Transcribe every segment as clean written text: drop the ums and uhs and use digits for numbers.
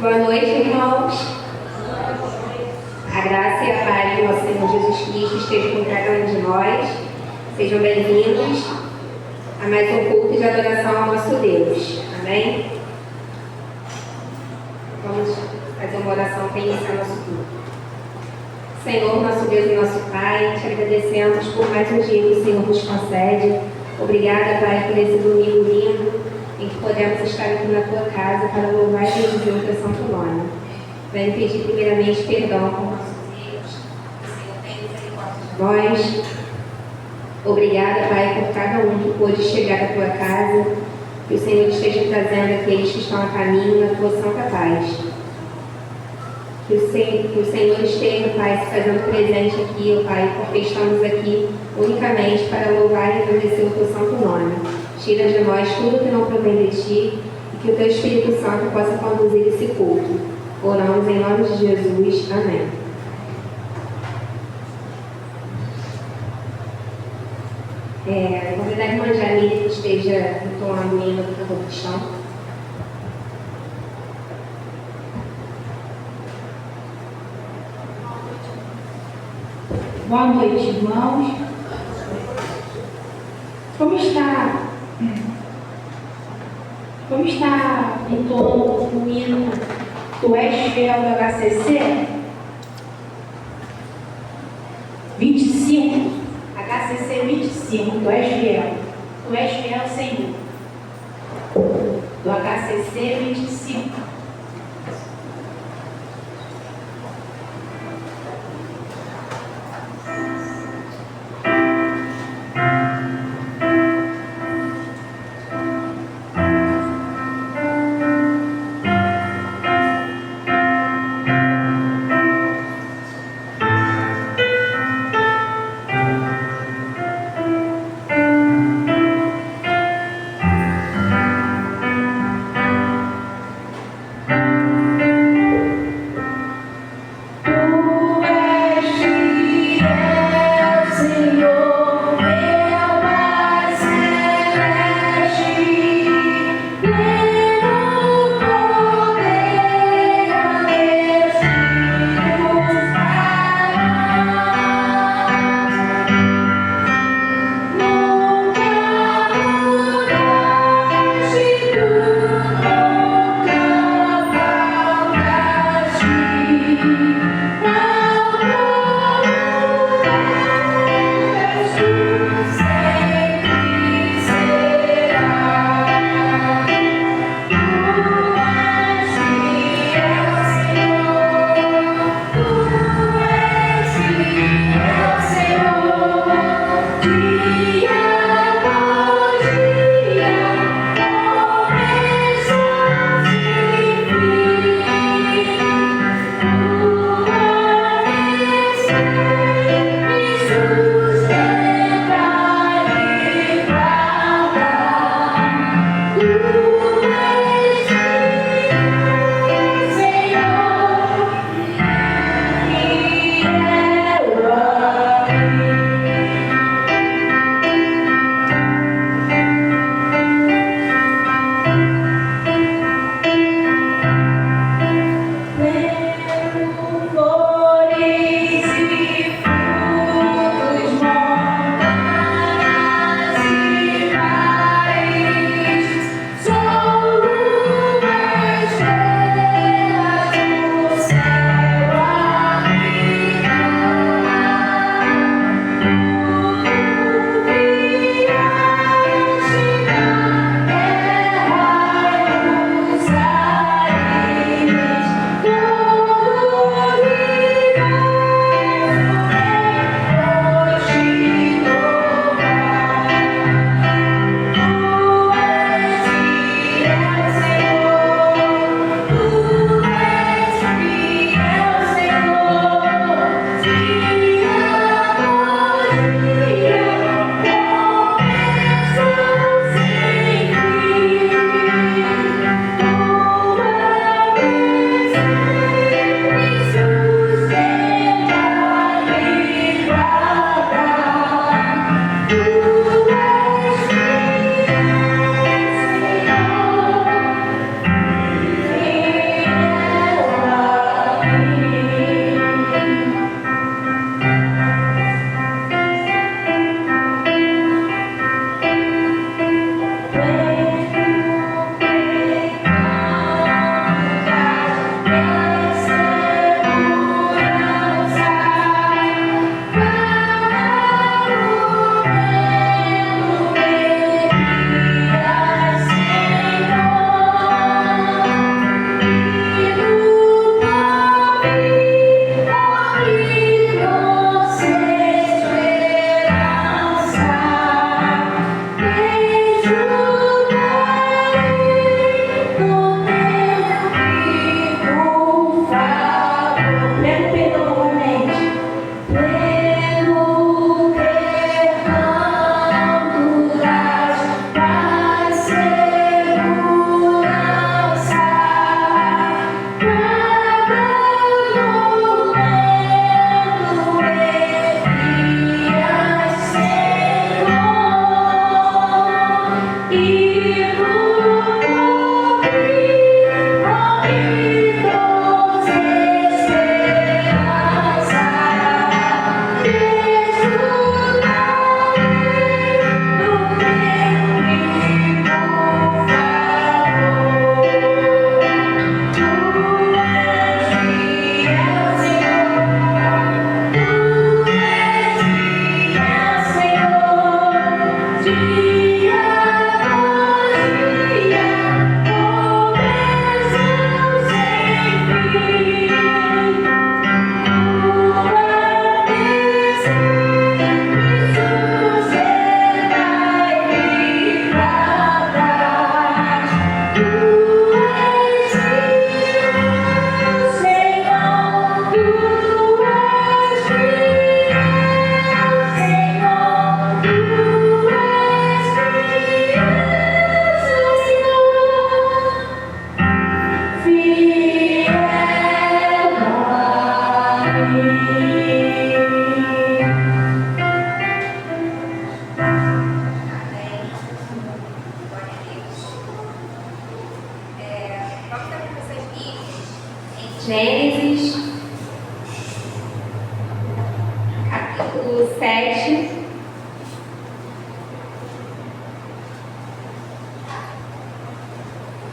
Boa noite, irmãos. A graça e a paz do nosso Senhor Jesus Cristo esteja com cada um de nós. Sejam bem-vindos a mais um culto de adoração ao nosso Deus. Amém? Vamos fazer uma oração para iniciar nosso culto. Senhor, nosso Deus e nosso Pai, te agradecemos por mais um dia que o Senhor nos concede. Obrigada, Pai, por esse domingo lindo em que podemos estar aqui na Tua casa para louvar e bendizer o Teu santo nome. Venho pedir primeiramente perdão por nossos erros, que o Senhor tenha misericórdia de nós. Obrigada, Pai, por cada um que pôde chegar à Tua casa, que o Senhor esteja trazendo aqueles que estão a caminho na Tua santa paz. Que o Senhor esteja, Pai, se fazendo presente aqui, ó Pai, porque estamos aqui unicamente para louvar e agradecer o Teu santo nome. Tira de nós tudo que não provém de Ti e que o Teu Espírito Santo possa conduzir esse culto. Oramos em nome de Jesus. Amém. Vou convidar a irmã Jamile que esteja entoando o hino da confissão. Boa noite, irmãos. Como está entoando o hino Tu és fiel do HCC? 25. HCC 25. Tu és fiel. Tu és fiel, Senhor. Do HCC 25.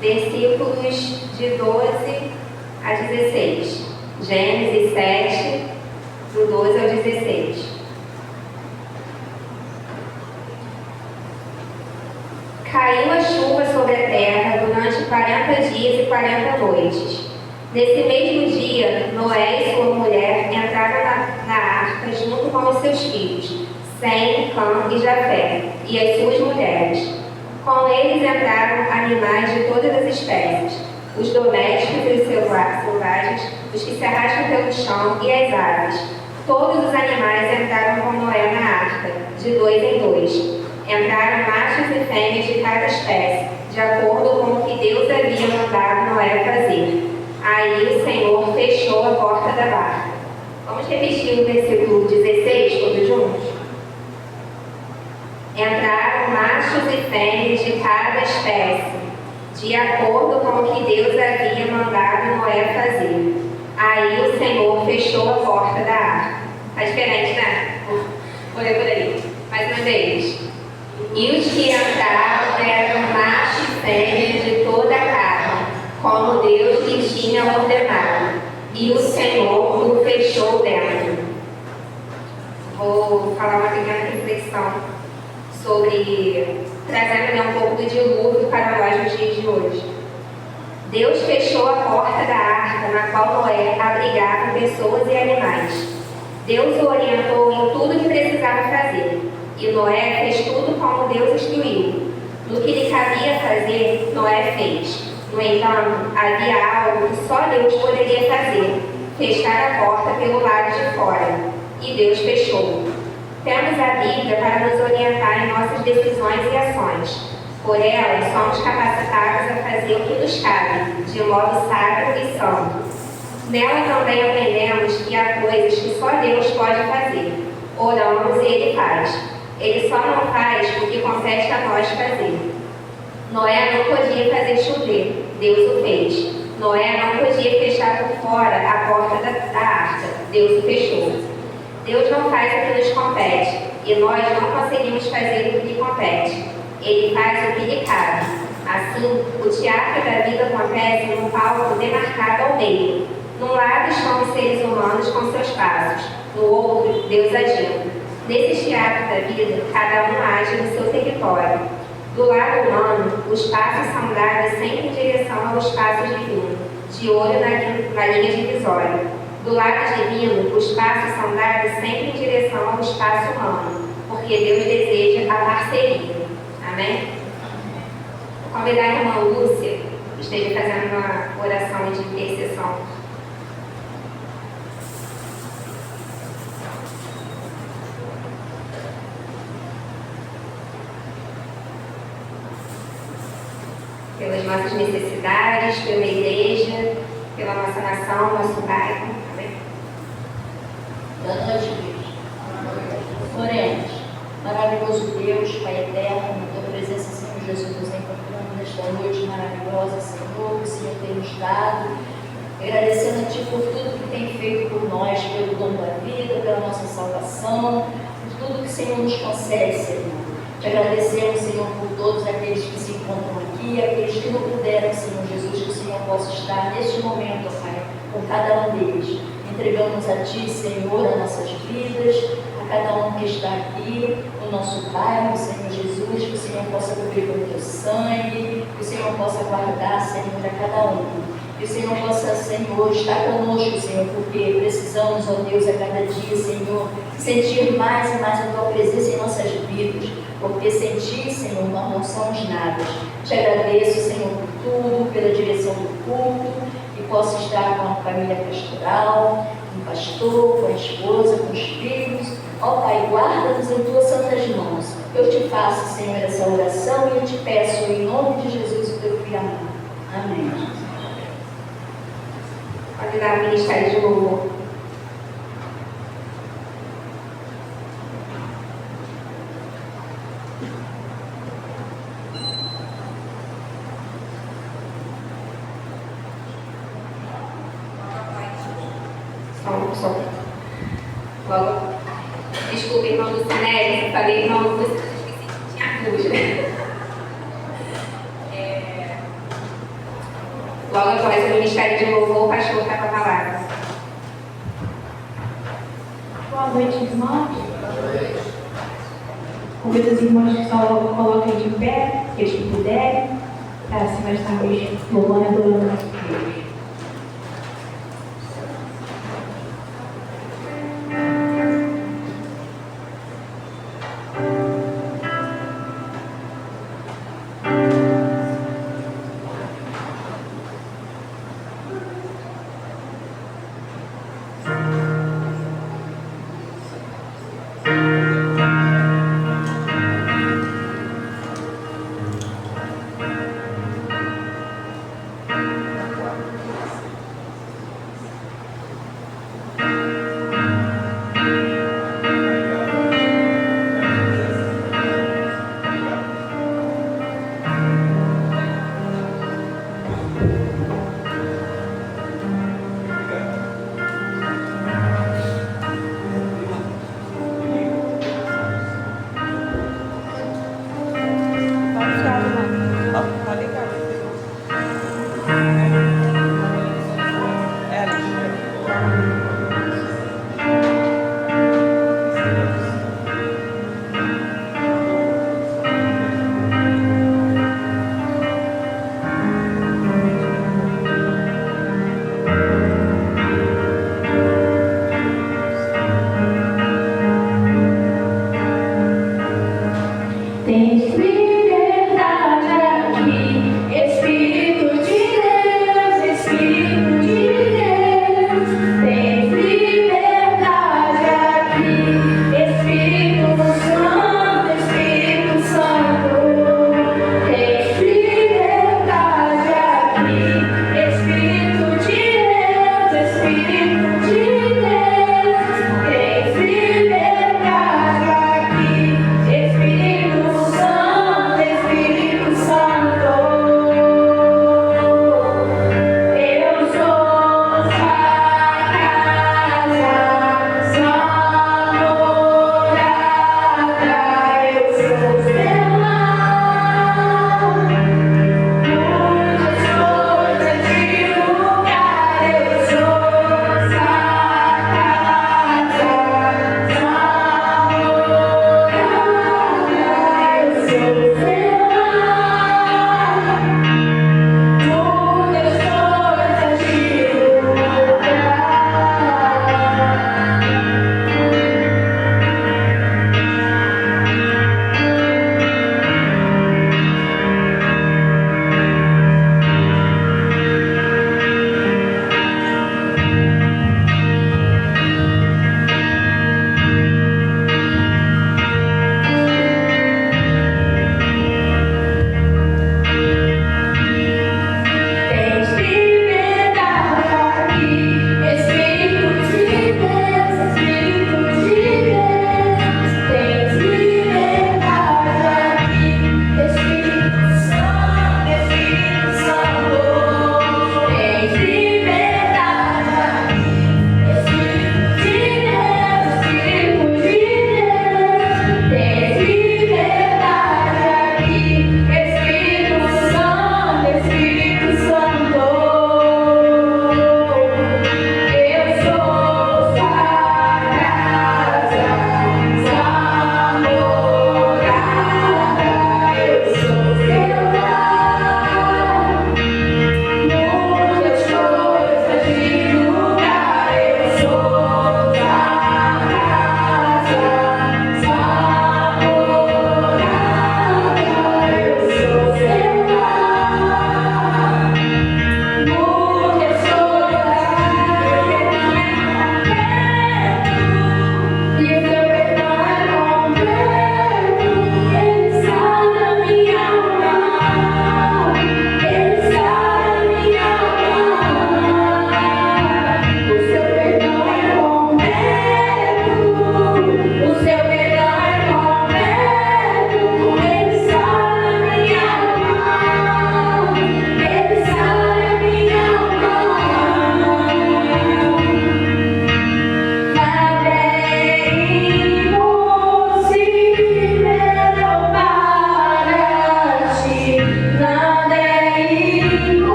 versículos de 12 a 16. Gênesis 7, do 12 ao 16. Caiu a chuva sobre a terra durante 40 dias e 40 noites. Nesse mesmo dia, Noé e sua mulher entraram na arca junto com os seus filhos, Sem, Cã e Jafé, e as suas mulheres. Com eles entraram animais de todas as espécies, os domésticos e os selvagens, os que se arrastam pelo chão e as aves. Todos os animais entraram com Noé na arca, de 2 em 2. Entraram machos e fêmeas de cada espécie, de acordo com o que Deus havia mandado Noé fazer. Aí o Senhor fechou a porta da barca. Vamos repetir o versículo 16, todos juntos? Entraram machos e fêmeas de cada espécie, de acordo com o que Deus havia mandado Noé fazer. Aí o Senhor fechou a porta da arca. Tá diferente, né? Vou ler por aí. Mais uma vez. E os que entraram eram machos e fêmeas de toda a carne, como Deus lhe tinha ordenado. E o Senhor o fechou dentro. Vou falar uma pequena reflexão sobre, trazendo um pouco do dilúvio para nós nos dias de hoje. Deus fechou a porta da arca na qual Noé abrigava pessoas e animais. Deus o orientou em tudo que precisava fazer. E Noé fez tudo como Deus instruiu. No que lhe cabia fazer, Noé fez. No entanto, havia algo que só Deus poderia fazer: fechar a porta pelo lado de fora. E Deus fechou. Temos a Bíblia para nos orientar em nossas decisões e ações. Por ela, somos capacitados a fazer o que nos cabe, de modo sábio e santo. Nela também aprendemos que há coisas que só Deus pode fazer. Oramos e Ele faz. Ele só não faz o que compete a nós fazer. Noé não podia fazer chover, Deus o fez. Noé não podia fechar por fora a porta da arca, Deus o fechou. Deus não faz o que nos compete, e nós não conseguimos fazer o que lhe compete. Ele faz o que lhe cabe. Assim, o teatro da vida acontece num palco demarcado ao meio. Num lado estão os seres humanos com seus passos, no outro, Deus agindo. Nesse teatro da vida, cada um age no seu território. Do lado humano, os passos são dados sempre em direção ao espaço divino, de olho na linha divisória. Do lado divino, os passos são dados sempre em direção ao espaço humano, porque Deus deseja a parceria. Amém? Vou convidar a irmã Lúcia, que esteja fazendo uma oração de intercessão. Pelas nossas necessidades, pela igreja, pela nossa nação, nosso bairro. Amém? Boa noite, Deus. Oremos. Maravilhoso Deus, Pai eterno, na tua presença, Senhor Jesus, nos encontramos nesta noite maravilhosa, Senhor, que o Senhor tem nos dado. Agradecendo a Ti por tudo que tem feito por nós, pelo dom da vida, pela nossa salvação, por tudo que o Senhor nos concede, Senhor. Te agradecemos, Senhor, por todos aqueles que se encontram aqui, aqueles que não puderam, Senhor Jesus, que o Senhor possa estar neste momento, Pai, com cada um deles. Entregamos a Ti, Senhor, as nossas vidas, a cada um que está aqui, no nosso bairro, Senhor Jesus, que o Senhor possa cobrir com o Teu sangue, que o Senhor possa guardar, Senhor, a cada um. Que o Senhor possa, Senhor, estar conosco, Senhor, porque precisamos, ó Deus, a cada dia, Senhor, sentir mais e mais a Tua presença em nossas vidas, porque sem Ti, Senhor, nós não somos nada. Te agradeço, Senhor, por tudo, pela direção do culto, que possa estar com a família pastoral, com o pastor, com a esposa, com os filhos. Ó Pai, guarda-nos em Tuas santas mãos. Eu te faço, Senhor, essa oração e eu te peço, em nome de Jesus, o Teu Filho amado. Amém. Pode dar o ministério de louvor. Som. Logo. Desculpa, irmão Lucinelli, falei irmão Lucinelli, tinha dúvida. após o Ministério de Louvor, o pastor está com a palavra. Boa noite, irmãos. Convido os irmãos que só coloquem de pé, aqueles que puderem, para assim nós estarmos louvando e adorando o nosso Deus.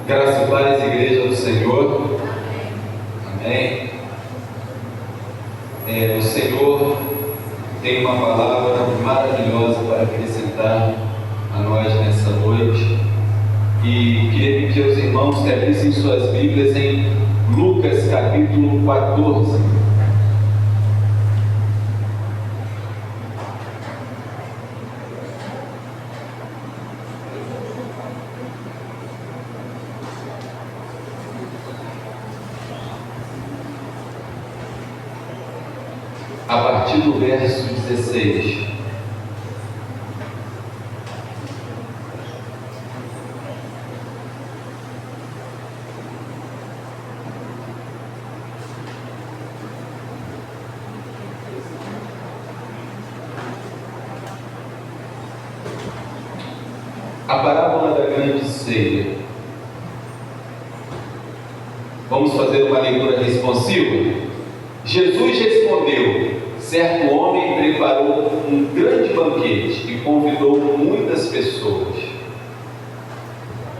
Graça e paz, Igreja do Senhor. Amém. O Senhor tem uma palavra maravilhosa para acrescentar a nós nessa noite. E queria pedir aos irmãos que abrissem suas Bíblias em Lucas capítulo 14. A partir do verso 16. A parábola da grande ceia. Vamos fazer uma leitura responsiva? Jesus respondeu: certo homem preparou um grande banquete e convidou muitas pessoas.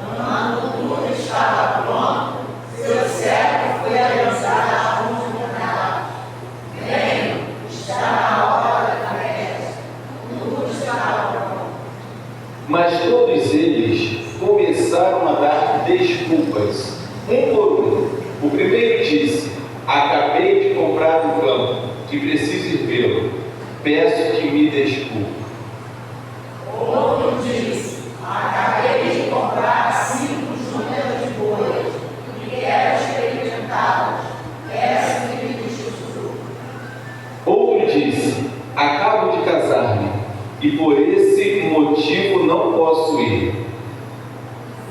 Quando tudo estava pronto, seu servo foi avisar a um convidado: venham, está na hora da festa. Tudo estava pronto. Mas todos eles começaram a dar desculpas, um por um. O primeiro disse: acabei de comprar um campo e preciso ir vê-lo. Peço que me desculpe. Outro disse: acabei de comprar 5 jumentas de boi e quero experimentá-las. Peço que me desculpe. Outro disse: acabo de casar-me e por esse motivo não posso ir.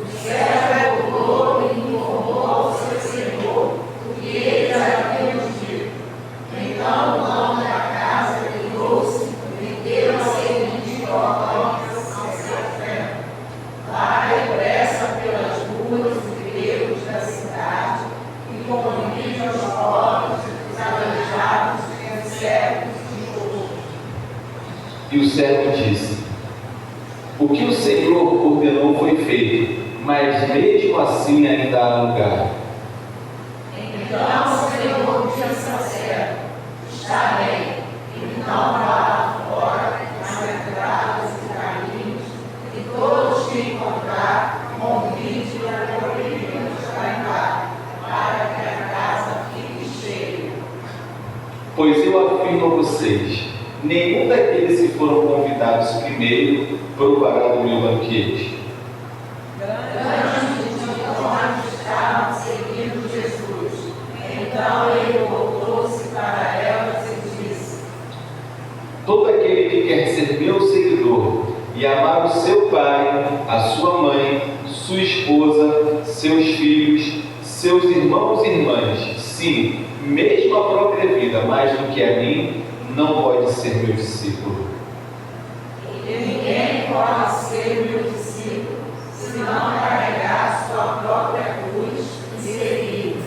O servo voltou e informou ao seu senhor o que eles haviam dito. Então o dono da casa virou-se e deu a seguinte ordem ao seu servo: vá depressa pelas ruas e becos da cidade e convide aos pobres, os aleijados, os cegos e os coxos. E o servo disse: o que o Senhor ordenou foi feito, mas mesmo assim ainda há lugar. Então o Senhor disse ao servo: está bem, então vá fora nas entradas e caminhos, e todos que encontrar, convide a proibi-los para entrar, para que a casa fique cheia. Pois eu afirmo a vocês, nenhum daqueles que foram convidados primeiro provará do meu banquete. Grandes multidões estavam seguindo Jesus. Então ele voltou-se para elas e disse: Todo aquele que quer ser meu seguidor e amar o seu pai, a sua mãe, sua esposa, seus filhos, seus irmãos e irmãs, sim, mesmo a própria vida, mais do que a mim, não pode ser meu discípulo. e ninguém pode ser meu discípulo se não carregar sua própria cruz e seguir.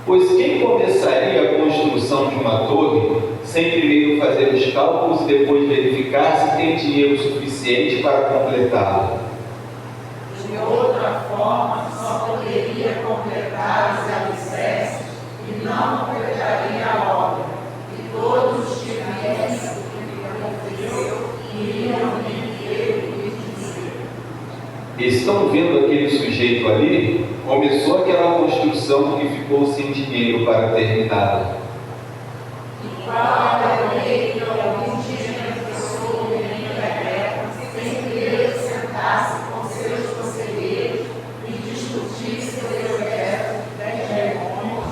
Pois quem começaria a construção de uma torre sem primeiro fazer os cálculos e depois verificar se tem dinheiro suficiente para completá-la? De outra forma, só poderia completar os alicerces e não completaria a obra. E todos os que vissem o que aconteceu iriam viver e dizer: Estão vendo aquele sujeito ali? Começou aquela construção e ficou sem dinheiro para terminá-la. e qual é o rei que algum dia pensou o menino Rebeca, sem que ele sentasse com seus conselheiros e discutisse seus projetos hegemônicos,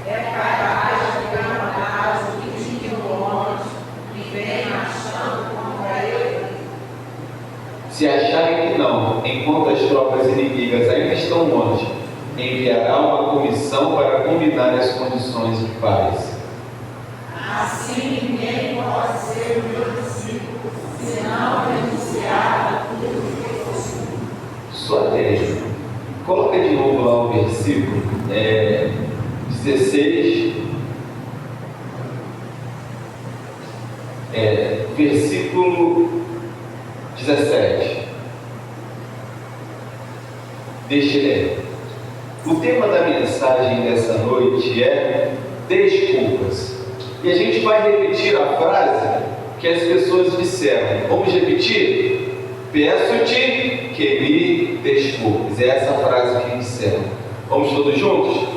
é capaz de ganhar os 20 mil homens que vem achando contra ele? Se acharem que não, enquanto as tropas inimigas ainda estão longe, enviará uma comissão para combinar as condições de paz. Assim ninguém pode ser meu discípulo, senão renunciar a tudo que fosse. Só até aí. Coloca de novo lá o versículo 16. Versículo 17. Deixa ele aí. O tema da mensagem dessa noite é desculpas. E a gente vai repetir a frase que as pessoas disseram. Vamos repetir? Peço-te que me desculpes. É essa frase que disseram. Vamos todos juntos?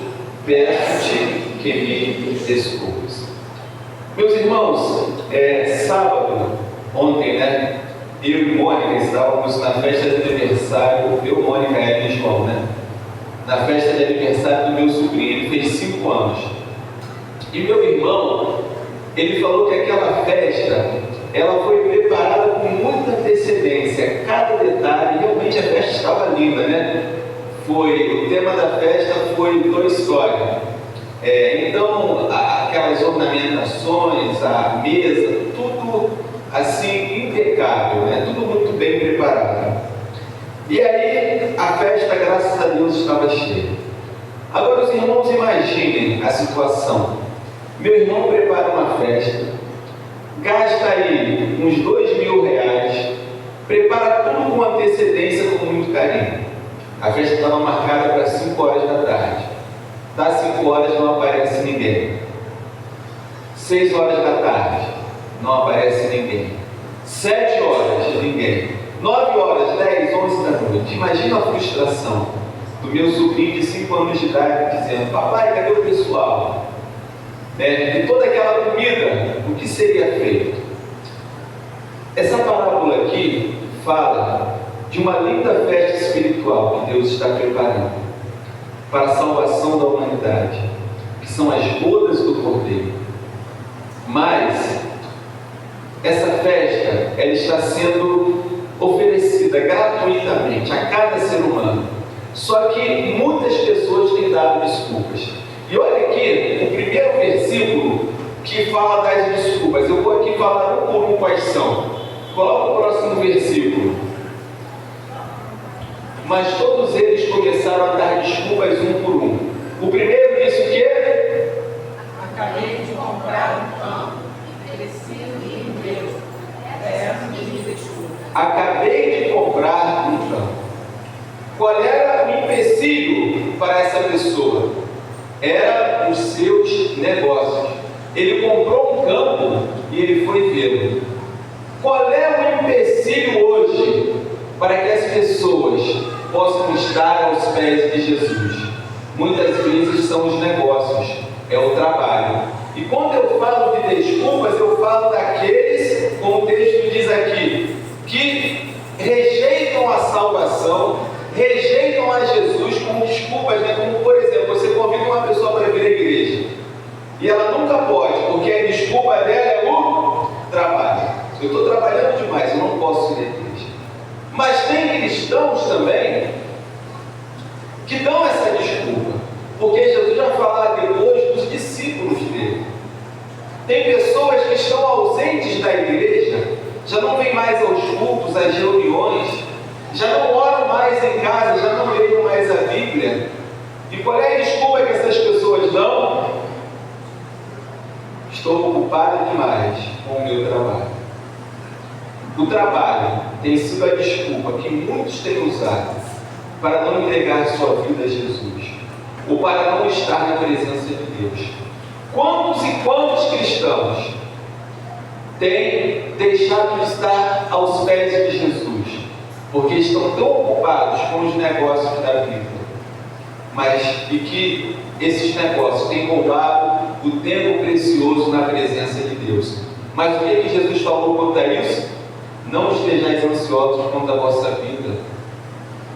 Peço-te que me desculpes. Meus irmãos, sábado, ontem, né? Eu e Mônica estávamos na festa de aniversário. Eu, Mônica, Ellen e João, né? Na festa de aniversário do meu sobrinho. Ele fez 5 anos. E meu irmão, ele falou que aquela festa, ela foi preparada com muita antecedência. Cada detalhe, realmente a festa estava linda, né? O tema da festa foi Toy Story. Então, aquelas ornamentações, a mesa, tudo assim impecável, né? Tudo muito bem preparado. E aí, a festa, graças a Deus, estava cheia. Agora, os irmãos, imaginem a situação. Meu irmão prepara uma festa, gasta aí uns R$2.000, prepara tudo com antecedência, com muito carinho. A festa estava marcada para 5 horas da tarde. Das 5 horas não aparece ninguém. 6 horas da tarde, não aparece ninguém. 7 horas, ninguém. 9 horas, 10, 11 da noite. Imagina a frustração do meu sobrinho de 5 anos de idade dizendo: papai, cadê o pessoal? De toda aquela comida, o que seria feito? Essa parábola aqui fala de uma linda festa espiritual que Deus está preparando para a salvação da humanidade, que são as bodas do Cordeiro. Mas essa festa, ela está sendo oferecida gratuitamente a cada ser humano. Só que muitas pessoas têm dado desculpas. E olha aqui o primeiro versículo que fala das desculpas. Eu vou aqui falar um por um quais são. Coloca o próximo versículo. Mas todos eles começaram a dar desculpas um por um. O primeiro disse o quê? Acabei de comprar um campo, crescido e em Deus. Peço-te desculpa. Acabei de comprar um campo. Qual era o empecilho para essa pessoa? Era os seus negócios. Ele comprou um campo e ele foi vê-lo. Qual é o empecilho hoje para que as pessoas possam estar aos pés de Jesus? Muitas vezes são os negócios, é o trabalho. E quando eu falo de desculpas, eu falo daqueles, como o texto diz aqui, que rejeitam a salvação, rejeitam a Jesus com desculpas, né? Como por exemplo, você convida uma pessoa para vir à igreja e ela nunca pode, porque a desculpa dela é o trabalho. Eu estou trabalhando demais, eu não posso ir à igreja. Mas tem cristãos também que dão essa desculpa, porque Jesus vai falar depois dos discípulos dele. Tem pessoas que estão ausentes da igreja, já não vêm mais aos cultos, às reuniões, já não oram mais em casa, já não leem mais a Bíblia. E qual é a desculpa que essas pessoas dão? Estou ocupado demais com o meu trabalho. O trabalho tem sido a desculpa que muitos têm usado para não entregar sua vida a Jesus, ou para não estar na presença de Deus. Quantos e quantos cristãos têm deixado de estar aos pés de Jesus, porque estão tão ocupados com os negócios da vida, e que esses negócios têm roubado o tempo precioso na presença de Deus? Mas o que Jesus falou quanto a isso? Não estejais ansiosos quanto à vossa vida,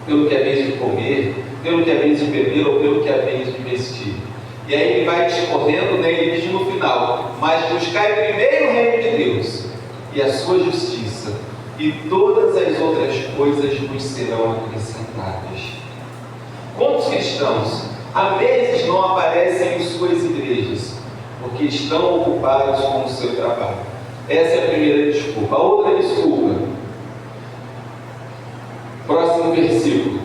pelo que é vez de comer, pelo que é vez de beber ou pelo que é vez de vestir. E aí ele vai discorrendo, né? Ele diz no final: mas buscai primeiro o reino de Deus e a sua justiça, e todas as outras coisas vos serão acrescentadas. Quantos cristãos há meses não aparecem em suas igrejas porque estão ocupados com o seu trabalho? Essa é a primeira desculpa. A outra desculpa, próximo versículo: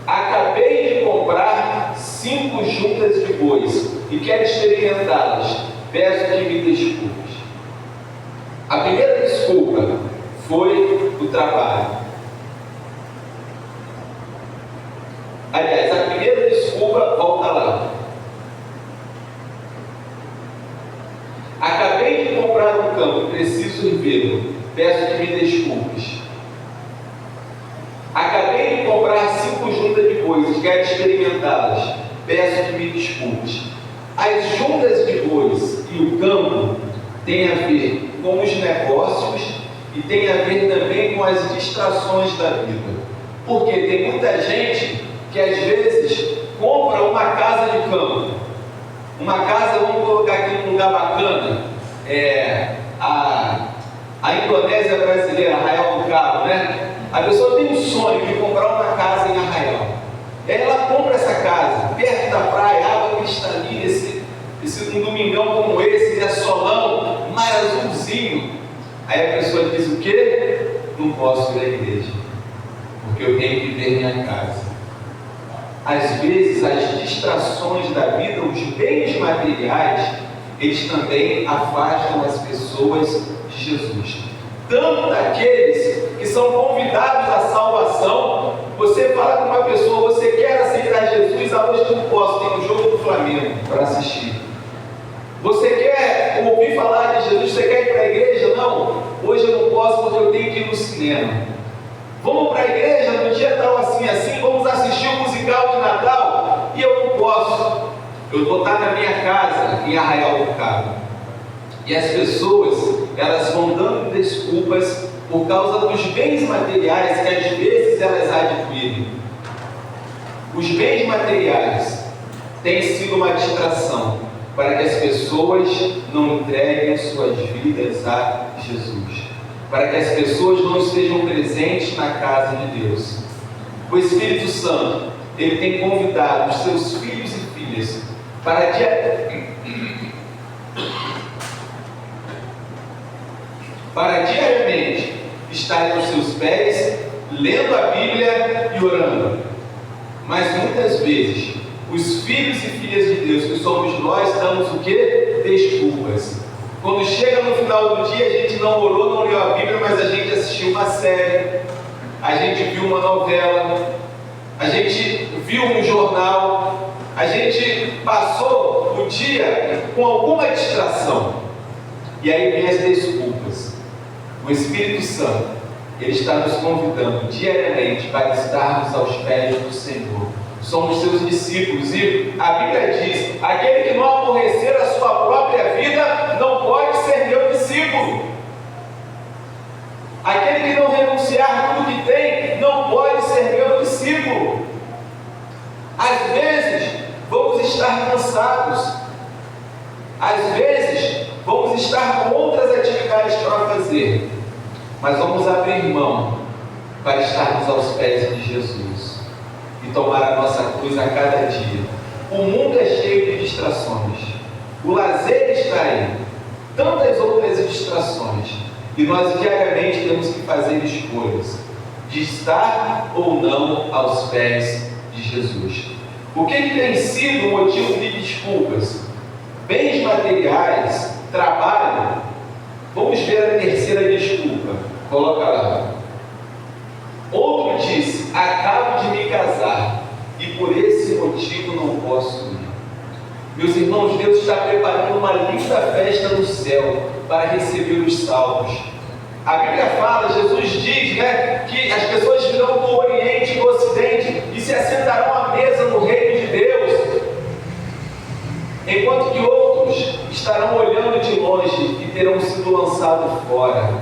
acabei de comprar 5 juntas de bois e quero experimentá-las, peço que me desculpes. A primeira desculpa foi o trabalho. Aliás, a primeira desculpa desculpa, volta lá. Acabei de comprar um campo, preciso revê-lo. Peço que me desculpes. Acabei de comprar 5 juntas de bois, quero experimentá-las. Peço que me desculpes. As juntas de bois e o campo têm a ver com os negócios e tem a ver também com as distrações da vida. Porque tem muita gente que às vezes compra uma casa de campo. Uma casa, vamos colocar aqui num lugar bacana, a Indonésia brasileira, Arraial do Cabo, né? A pessoa tem um sonho de comprar uma casa em Arraial. Ela compra essa casa, perto da praia, água cristalina, um domingão como esse, solão, mar azulzinho. Aí a pessoa diz o quê? Não posso ir à igreja, porque eu tenho que ver minha casa. Às vezes as distrações da vida, os bens materiais, eles também afastam as pessoas de Jesus. Tanto daqueles que são convidados à salvação. Você fala com uma pessoa, você quer aceitar Jesus? Hoje não posso, tem um jogo do Flamengo para assistir. Você quer ouvir falar de Jesus? Você quer ir para a igreja? Não, hoje eu não posso porque eu tenho que ir no cinema. Vamos para a igreja no dia tal assim, vamos assistir o musical de Natal? E eu não posso. Eu vou estar na minha casa em Arraial do Cabo. E as pessoas, elas vão dando desculpas por causa dos bens materiais que às vezes elas adquirem. Os bens materiais têm sido uma distração para que as pessoas não entreguem suas vidas a Jesus, para que as pessoas não estejam presentes na casa de Deus. O Espírito Santo, ele tem convidado os seus filhos e filhas para diariamente estarem aos seus pés, lendo a Bíblia e orando. Mas muitas vezes, os filhos e filhas de Deus, que somos nós, damos o quê? Desculpas. Quando chega no final do dia, a gente não orou, não leu a Bíblia, mas a gente assistiu uma série, a gente viu uma novela, a gente viu um jornal, a gente passou o dia com alguma distração. E aí vem as desculpas. O Espírito Santo, ele está nos convidando diariamente para estarmos aos pés do Senhor. Somos seus discípulos e a Bíblia diz: aquele que não aborrecer a sua própria vida não pode ser meu discípulo. Aquele que não renunciar tudo que tem não pode ser meu discípulo. Às vezes vamos estar cansados, às vezes vamos estar com outras atividades para fazer, mas vamos abrir mão para estarmos aos pés de Jesus e tomar a nossa cruz a cada dia. O mundo é cheio de distrações, o lazer está aí, tantas outras distrações, e nós diariamente temos que fazer escolhas de estar ou não aos pés de Jesus. O que tem sido o motivo de desculpas? Bens materiais, trabalho. Vamos ver a terceira desculpa. Coloca lá. Outro disse: acabo de me casar e por esse motivo não posso ir. Meus irmãos, Deus está preparando uma linda festa no céu para receber os salvos. A Bíblia fala, Jesus diz, que as pessoas virão do Oriente e do Ocidente e se assentarão à mesa no reino de Deus, enquanto que outros estarão olhando de longe e terão sido lançados fora.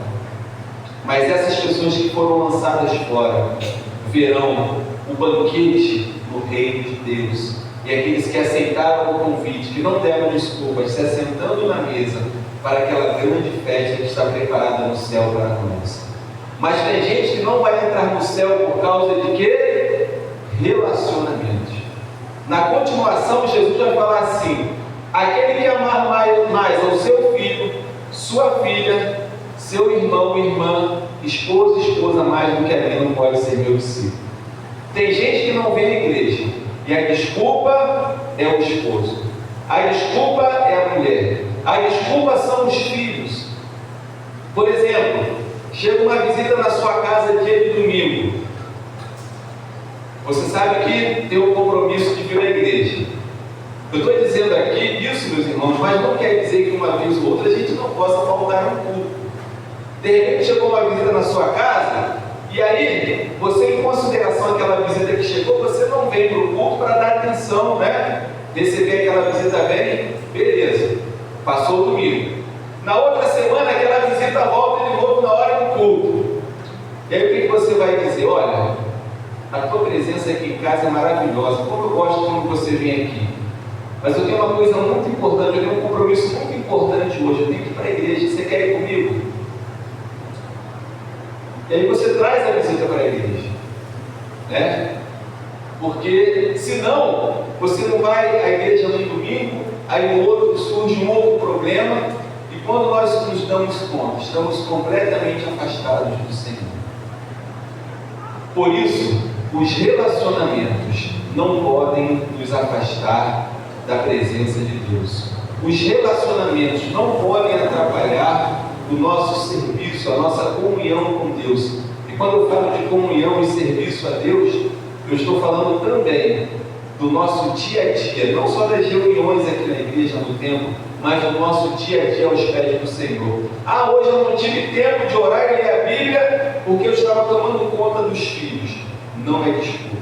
Mas essas pessoas que foram lançadas fora verão o banquete no reino de Deus. E aqueles que aceitaram o convite, que não deram desculpas, se assentando na mesa para aquela grande festa que está preparada no céu para nós. Mas tem gente que não vai entrar no céu por causa de quê? Relacionamentos. Na continuação, Jesus vai falar assim: aquele que amar mais ao seu filho, sua filha, seu irmão, irmã, esposa, esposa mais do que a mim não pode ser meu discípulo. Tem gente que não vem à igreja e a desculpa é o esposo, a desculpa é a mulher, a desculpa são os filhos. Por exemplo, chega uma visita na sua casa dia de domingo. Você sabe que tem um compromisso de vir à igreja. Eu estou dizendo aqui isso, meus irmãos, mas não quer dizer que uma vez ou outra a gente não possa faltar no culto. De repente chegou uma visita na sua casa, e aí, você, em consideração àquela visita que chegou, você não vem para o culto para dar atenção, né? Receber aquela visita bem, beleza, passou o domingo. Na outra semana, aquela visita volta de novo na hora do culto. E aí, o que você vai dizer? Olha, a tua presença aqui em casa é maravilhosa, como eu gosto quando você vem aqui. Mas eu tenho uma coisa muito importante, eu tenho um compromisso muito importante hoje, eu tenho que ir para a igreja, você quer ir comigo? E aí você traz a visita para a igreja, né? Porque senão você não vai à igreja no domingo, aí no outro surge um outro problema, e quando nós nos damos conta, estamos completamente afastados do Senhor. Por isso, os relacionamentos não podem nos afastar da presença de Deus. Os relacionamentos não podem atrapalhar o nosso serviço, a nossa comunhão com Deus. E quando eu falo de comunhão e serviço a Deus, eu estou falando também do nosso dia a dia, não só das reuniões aqui na igreja, no templo, mas do nosso dia a dia aos pés do Senhor. Ah, hoje eu não tive tempo de orar e ler a Bíblia porque eu estava tomando conta dos filhos. Não é desculpa.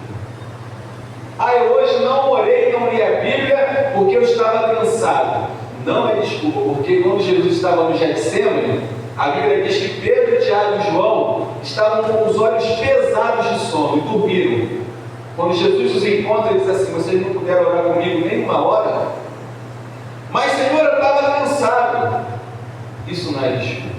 Ah, eu hoje não orei, não li a Bíblia porque eu estava cansado. Não é desculpa, porque quando Jesus estava no Getsemane, a Bíblia diz que Pedro, Tiago e João estavam com os olhos pesados de sono e dormiram. Quando Jesus os encontra, ele diz assim: vocês não puderam orar comigo nem uma hora? Mas, Senhor, eu estava cansado. Isso não é desculpa.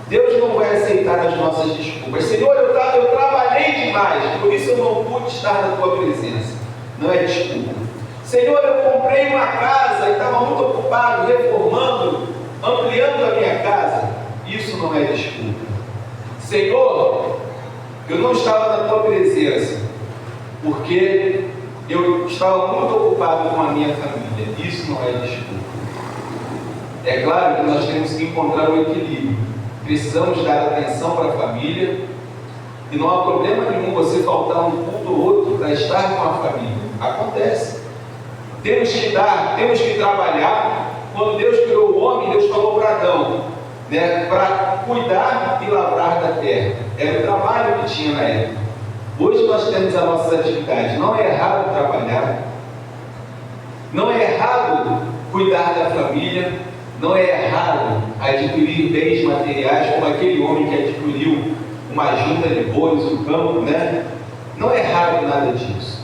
Deus não vai aceitar as nossas desculpas. Senhor, eu trabalhei demais, por isso eu não pude estar na tua presença. Não é desculpa. Senhor, eu comprei uma casa e estava muito ocupado, reformando, ampliando a minha casa. Isso não é desculpa. Senhor, eu não estava na tua presença, porque eu estava muito ocupado com a minha família. Isso não é desculpa. É claro que nós temos que encontrar um equilíbrio. Precisamos dar atenção para a família, e não há problema nenhum você faltar um culto ou outro para estar com a família. Acontece. Temos que trabalhar. Quando Deus criou o homem, Deus falou para Adão, né, para cuidar e lavrar da terra. Era o trabalho que tinha na época. Hoje nós temos as nossas atividades. Não é errado trabalhar, não é errado cuidar da família, não é errado adquirir bens materiais, como aquele homem que adquiriu uma junta de bois no campo, né? Não é errado nada disso.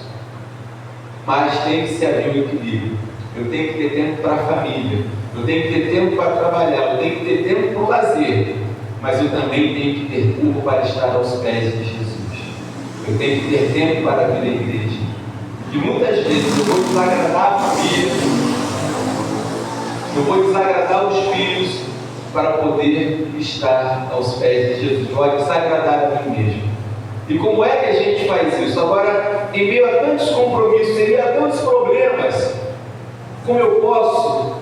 Mas tem que se haver um equilíbrio. Eu tenho que ter tempo para a família, eu tenho que ter tempo para trabalhar, eu tenho que ter tempo para o lazer, mas eu também tenho que ter tempo para estar aos pés de Jesus. Eu tenho que ter tempo para vir à igreja. E muitas vezes eu vou desagradar a família, eu vou desagradar os filhos para poder estar aos pés de Jesus. Eu vou desagradar a mim mesmo. E como é que a gente faz isso? Agora, em meio a tantos compromissos, em meio a tantos problemas, como eu posso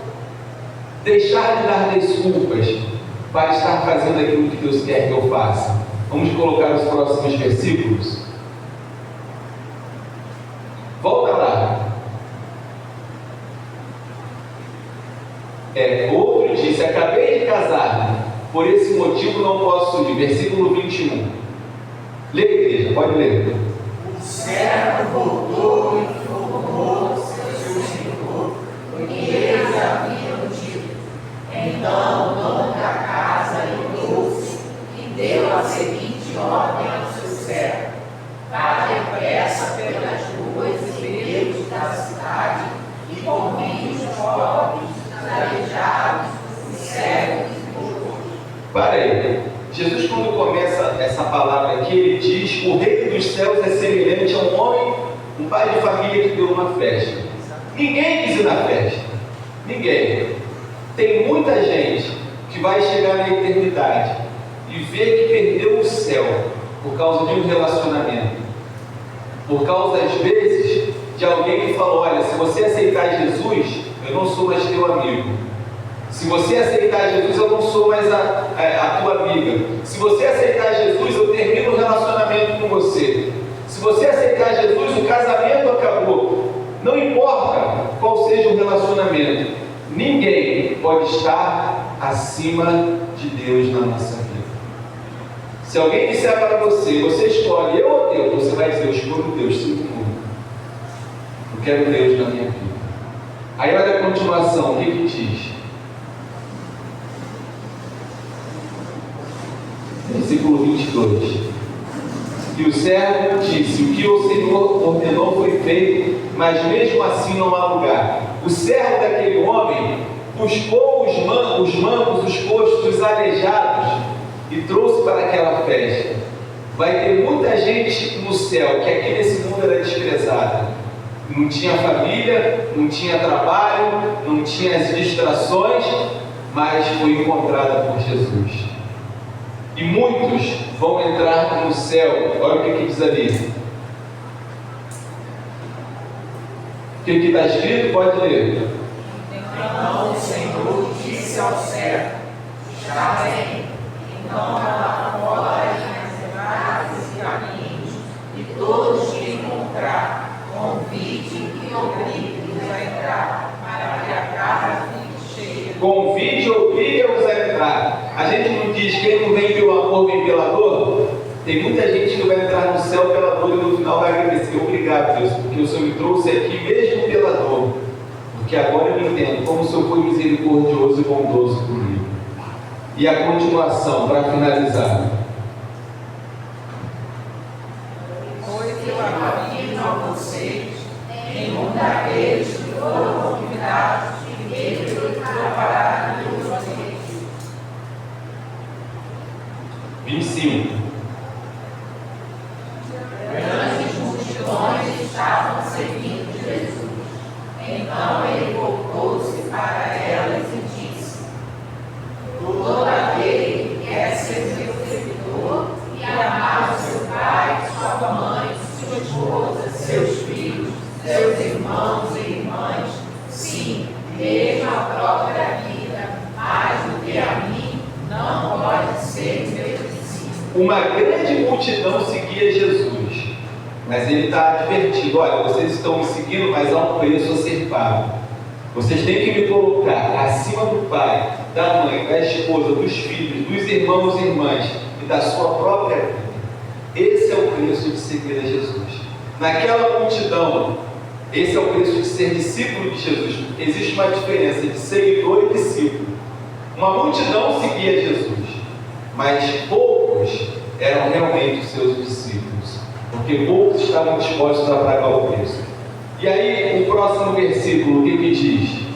deixar de dar desculpas para estar fazendo aquilo que Deus quer que eu faça? Vamos colocar os próximos versículos. Volta lá. Outro disse: acabei de casar, por esse motivo não posso ir. Versículo 21. Lê, igreja, pode ler. O servo voltou e informou seu senhor, porque eles haviam dito. Então o dono da casa irou-se e deu a seguinte ordem ao seu servo: vá depressa pelas ruas e becos da cidade e convide os pobres, os aleijados, os cegos e mudos. Para aí. Jesus, quando começa essa palavra aqui, ele diz: o reino dos céus é semelhante a um homem, um pai de família que deu uma festa. Ninguém quis ir na festa. Ninguém. Tem muita gente que vai chegar na eternidade e ver que perdeu o céu por causa de um relacionamento. Por causa, às vezes, de alguém que falou: olha, se você aceitar Jesus, eu não sou mais teu amigo. Se você aceitar Jesus, eu não sou mais a tua amiga. Se você aceitar Jesus, eu termino o relacionamento com você. Se você aceitar Jesus, o casamento acabou. Não importa qual seja o relacionamento, ninguém pode estar acima de Deus na nossa vida. Se alguém disser para você, você escolhe eu ou Deus, você vai dizer, eu escolho Deus, sinto muito. Eu quero Deus na minha vida. Aí olha a continuação, o que ele diz? Versículo 22. E o servo disse, o que o Senhor ordenou foi feito, mas mesmo assim não há lugar. O servo daquele homem buscou os mancos, os coxos, os aleijados e trouxe para aquela festa. Vai ter muita gente no céu que aqui nesse mundo era desprezada. Não tinha família, não tinha trabalho, não tinha as distrações, mas foi encontrada por Jesus. E muitos vão entrar no céu. Olha o que diz ali. O que está escrito? Pode ler. Então o Senhor disse ao servo: já vem, então lá fora nas estradas e caminhos, e todos que encontrar, convide e obrigue-os a entrar, para que a casa fique cheia. Convide e obrigue-os a entrar. A gente não diz quem não vem pelo amor, vem pela dor. Tem muita gente que vai entrar no céu pela dor e no final vai agradecer. Obrigado, Deus, porque o Senhor me trouxe aqui mesmo pela dor. Porque agora eu entendo como o Senhor foi misericordioso e bondoso comigo. E a continuação, para finalizar. Pois eu afirmo a vocês, nenhum daqueles que foram convidados de Deus provará de vocês. 25. Grandes multidões estavam seguindo Jesus. Então ele voltou-se para elas e disse: todo aquele que quer ser meu servidor e amar o seu pai, sua mãe, sua esposa, seus filhos, seus irmãos e irmãs, sim, mesmo a própria vida, mais do que a mim, não pode ser meu discípulo. Uma grande multidão seguia Jesus. Mas ele está advertindo, olha, vocês estão me seguindo, mas há um preço a ser pago. Vocês têm que me colocar acima do pai, da mãe, da esposa, dos filhos, dos irmãos e irmãs e da sua própria vida. Esse é o preço de seguir a Jesus. Naquela multidão, esse é o preço de ser discípulo de Jesus. Existe uma diferença de seguidor e discípulo. Uma multidão seguia Jesus, mas poucos eram realmente os seus discípulos. Porque poucos estavam dispostos a pagar o preço. E aí, o próximo versículo, o que diz?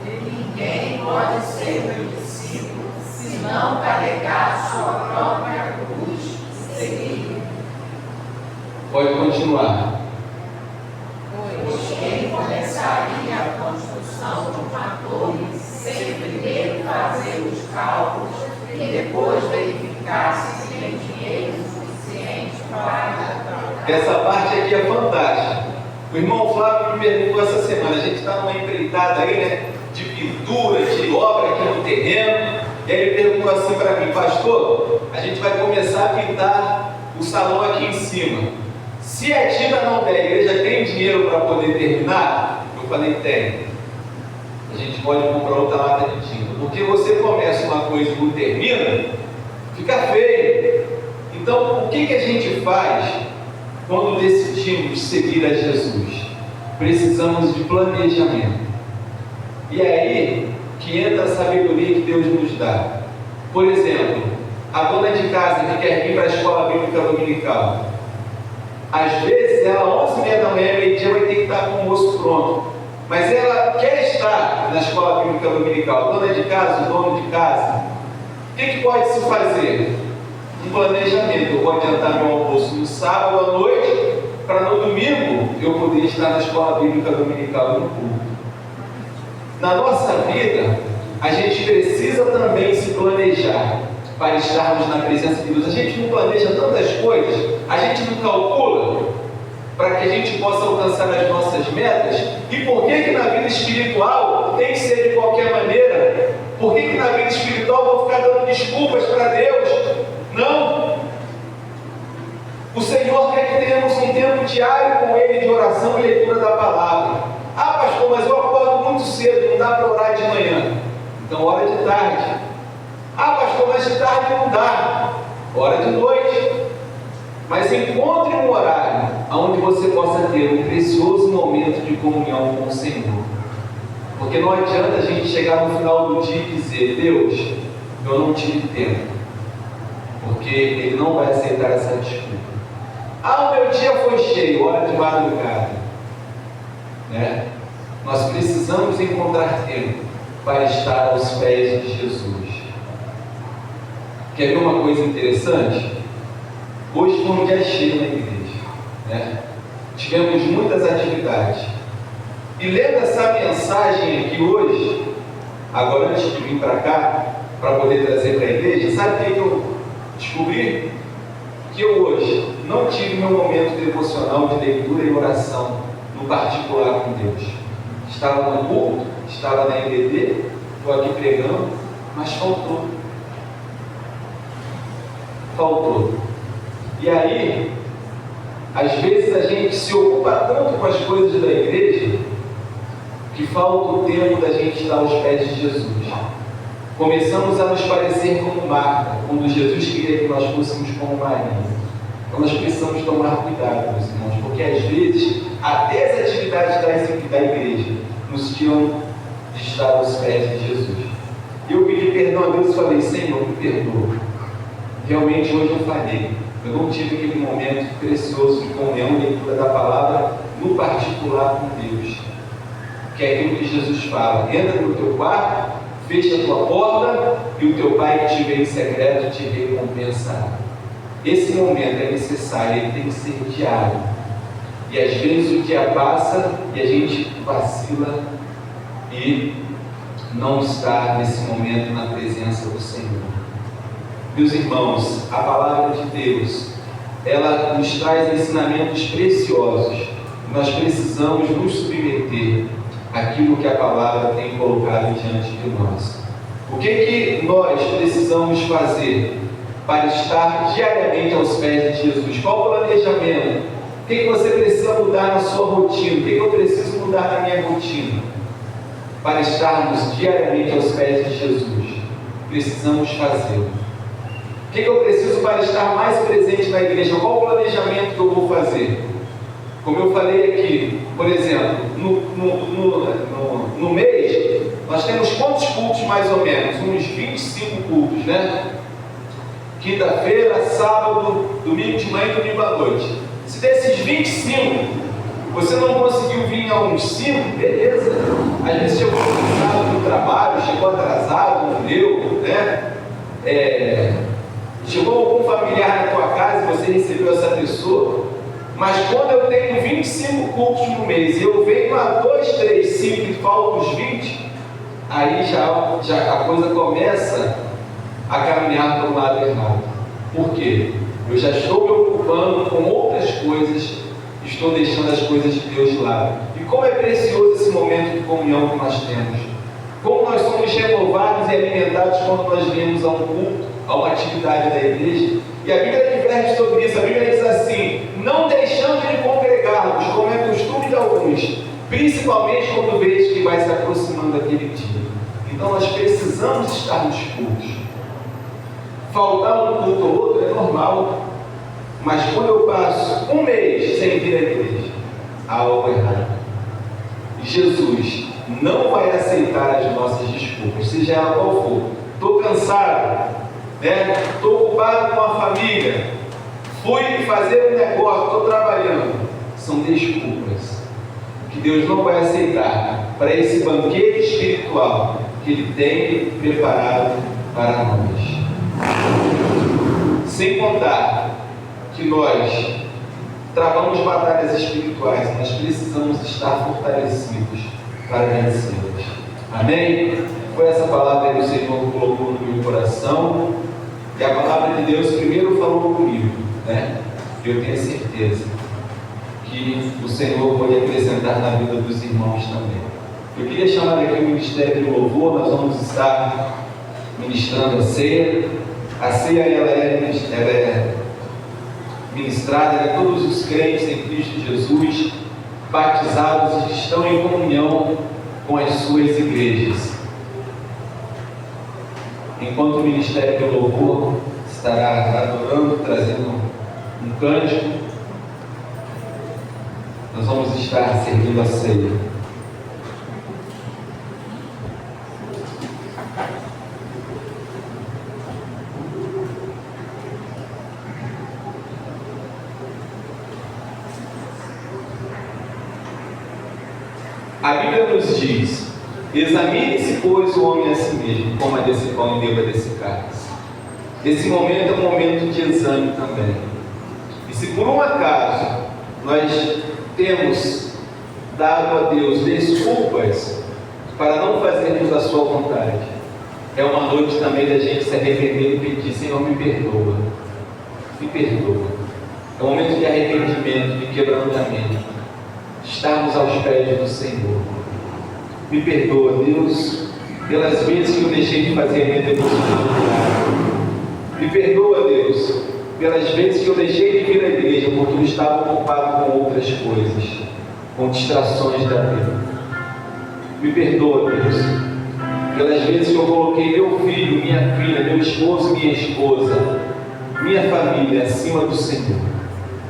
Ninguém pode ser meu discípulo se não carregar sua própria cruz e seguir. Pode continuar. Pois quem começaria a construção de uma torre sem primeiro fazer os cálculos e depois verificar se tem dinheiro suficiente para... Essa parte aqui é fantástica. O irmão Flávio me perguntou essa semana, a gente está numa empreitada aí, né? De pintura, de obra aqui no terreno. E aí ele perguntou assim para mim, pastor, a gente vai começar a pintar o salão aqui em cima. Se a tinta não der, a igreja tem dinheiro para poder terminar? Eu falei, tem. A gente pode comprar outra lata de tinta. Porque você começa uma coisa e não termina, fica feio. Então, o que a gente faz quando decidimos seguir a Jesus? Precisamos de planejamento. E é aí que entra a sabedoria que Deus nos dá. Por exemplo, a dona de casa que quer vir para a escola bíblica dominical. Às vezes, ela 11h30 da manhã, meio-dia, vai ter que estar com o almoço pronto. Mas ela quer estar na escola bíblica dominical. Dona de casa, o dono de casa. O que pode se fazer? Um planejamento. Eu vou adiantar meu almoço no sábado à noite, para no domingo eu poder estar na escola bíblica dominical no culto. Na nossa vida, a gente precisa também se planejar para estarmos na presença de Deus. A gente não planeja tantas coisas, a gente não calcula para que a gente possa alcançar as nossas metas. E por que na vida espiritual tem que ser de qualquer maneira? Por que na vida espiritual eu vou ficar dando desculpas para Deus? Não! O Senhor quer que tenhamos diário com Ele de oração e leitura da palavra. Ah, pastor, mas eu acordo muito cedo, não dá para orar de manhã. Então, ora de tarde. Ah, pastor, mas de tarde não dá. Ora de noite. Mas encontre um horário onde você possa ter um precioso momento de comunhão com o Senhor. Porque não adianta a gente chegar no final do dia e dizer: Deus, eu não tive tempo. Porque Ele não vai aceitar essa desculpa. Ah, o meu dia foi cheio, hora de madrugada. Nós precisamos encontrar tempo para estar aos pés de Jesus. Quer ver uma coisa interessante? Hoje foi um dia cheio na igreja, Tivemos muitas atividades. E lendo essa mensagem aqui hoje, agora antes de vir para cá, para poder trazer para a igreja, sabe o que eu descobri? Que eu hoje não tive meu momento devocional de leitura e oração no particular com Deus. Estava no culto, estava na EBD, estou aqui pregando, mas faltou. E aí, às vezes a gente se ocupa tanto com as coisas da igreja que falta o tempo da gente estar aos pés de Jesus. Começamos a nos parecer como Marta, quando Jesus queria que nós fôssemos como Maria. Então nós precisamos tomar cuidado, meus irmãos, porque às vezes até as atividades da igreja nos tiram de estar aos pés de Jesus. Eu pedi perdão a Deus e falei: Senhor, me perdoa. Realmente hoje eu falhei. Eu não tive aquele momento precioso de comunhão e leitura da palavra no particular com Deus. Que é aquilo que Jesus fala: entra no teu quarto, fecha a tua porta e o teu Pai que te vê em secreto te recompensará. Esse momento é necessário, ele tem que ser diário. E às vezes o dia passa e a gente vacila e não está nesse momento na presença do Senhor. Meus irmãos, a palavra de Deus, ela nos traz ensinamentos preciosos. Nós precisamos nos submeter àquilo que a palavra tem colocado diante de nós. O que nós precisamos fazer para estar diariamente aos pés de Jesus? Qual o planejamento? O que você precisa mudar na sua rotina? O que eu preciso mudar na minha rotina? Para estarmos diariamente aos pés de Jesus, precisamos fazê-lo. O que eu preciso para estar mais presente na igreja? Qual o planejamento que eu vou fazer? Como eu falei aqui, por exemplo, no mês, nós temos quantos cultos mais ou menos? Uns 25 cultos, Quinta-feira, sábado, domingo de manhã e domingo à noite. Se desses 25, você não conseguiu vir a uns 5, beleza. Às vezes chegou atrasado no trabalho, chegou atrasado, não deu, chegou algum familiar na tua casa e você recebeu essa pessoa. Mas quando eu tenho 25 cultos no mês e eu venho a 2, 3, 5 e faltam os 20, aí já a coisa começa a caminhar para o lado errado. Por quê? Eu já estou me ocupando com outras coisas, estou deixando as coisas de Deus de lado. E como é precioso esse momento de comunhão que nós temos. Como nós somos renovados e alimentados quando nós viemos a um culto, a uma atividade da igreja. E a Bíblia diverte sobre isso. A Bíblia diz assim: não deixando de congregar-vos, como é costume de alguns, principalmente quando vês que vai se aproximando aquele dia. Então nós precisamos estar nos cultos. Faltar um culto ou outro é normal, mas quando eu passo um mês sem vir à igreja, há algo errado. E Jesus não vai aceitar as nossas desculpas, seja ela qual for. Estou cansado, estou ocupado com a família, fui fazer um negócio, estou trabalhando. São desculpas que Deus não vai aceitar para esse banquete espiritual que Ele tem preparado para nós. Sem contar que nós travamos batalhas espirituais, nós precisamos estar fortalecidos para vencê-las. Amém? Foi essa palavra que o Senhor colocou no meu coração, e a palavra de Deus primeiro falou comigo, Eu tenho certeza que o Senhor pode acrescentar na vida dos irmãos também. Eu queria chamar aqui o Ministério do Louvor. Nós vamos estar ministrando a ceia. A ceia ela é ministrada a todos os crentes em Cristo Jesus, batizados e que estão em comunhão com as suas igrejas. Enquanto o Ministério do Louvor estará adorando, trazendo um cântico, nós vamos estar servindo a ceia. A Bíblia nos diz: examine-se, pois, o homem a si mesmo, coma desse pão e beba desse cálice. Esse momento é um momento de exame também. E se por um acaso nós temos dado a Deus desculpas para não fazermos a sua vontade, é uma noite também da gente se arrepender e pedir: Senhor, me perdoa, me perdoa. É um momento de arrependimento, de quebrantamento, estarmos aos pés do Senhor. Me perdoa, Deus, pelas vezes que eu deixei de fazer a minha devoção. Me perdoa, Deus, pelas vezes que eu deixei de vir à igreja porque eu estava ocupado com outras coisas, com distrações da vida. Me perdoa, Deus, pelas vezes que eu coloquei meu filho, minha filha, meu esposo, minha esposa, minha família acima do Senhor.